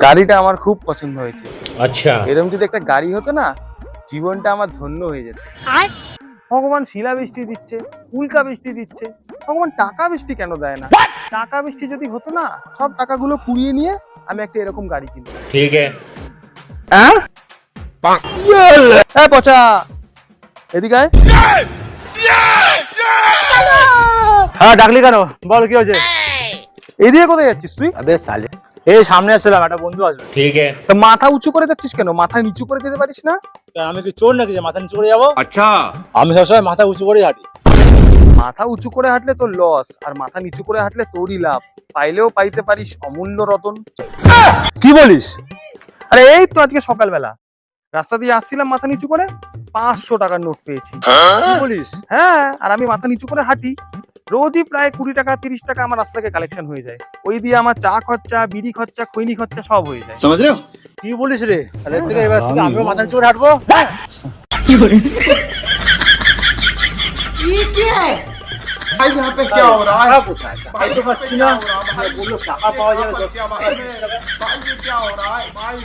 গাড়িটা আমার খুব পছন্দ হয়েছে। अच्छा এরকম যদি একটা গাড়ি হতো না, জীবনটা আমার ধন্য হয়ে যেত। ভগবান শিলা বৃষ্টি দিচ্ছে, উল্কা বৃষ্টি দিচ্ছে, ভগবান টাকা বৃষ্টি কেন দেয় না? টাকা বৃষ্টি যদি হতো না, সব টাকাগুলো কুড়িয়ে নিয়ে আমি একটা এরকম গাড়ি কিনবো। ठीक है হ্যাঁ পচা, এদিকে আয়। হ্যাঁ ডাকলি কেন? বল কি হয়েছে? এদিকে কোথায় যাচ্ছিস তুই? এই সামনে আসছিলাম, একটা বন্ধু আসবে। ठीक है তা মাথা উঁচু করে যাচ্ছিস কেন? মাথা নিচু করে যেতে পারিস না? আমি কি চোর নাকি যে মাথা নিচু করে যাবো? अच्छा আমি সবসময় মাথা উঁচু করেই হাঁটি। মাথা উঁচু করে হাঁটলে তোর লস, আর মাথা নিচু করে হাঁটলে তোরই লাভ। পাইলেও পাইতে পারিস অমূল্য রতন। কি বলিস? আরে এই তো আজকে সকালবেলা রাস্তা দিয়ে আসছিলাম, মাথা নিচু করে 500 টাকার নোট পেয়েছি। কি বলিস? হ্যাঁ, আর আমি মাথা নিচু করে হাঁটি। রোজই প্রায় 20 টাকা 30 টাকা আমার রাস্তা থেকে কালেকশন হয়ে যায়। ওই দিয়ে আমার চা খরচা, বিড়ি খরচা, খৈনি খরচা সব হয়ে যায়। समझ रहे हो কি বলিস রে? তাহলে এর থেকে এবার থেকে আমিও মাথা নিচু করে হাঁটবো। भाई यहाँ पे क्या हो रहा है? টাকা কোথায়? টাকাই তো পাচ্ছি না। भाई বললো টাকা পাওয়া যাবে भाई ये क्या हो रहा है भाई?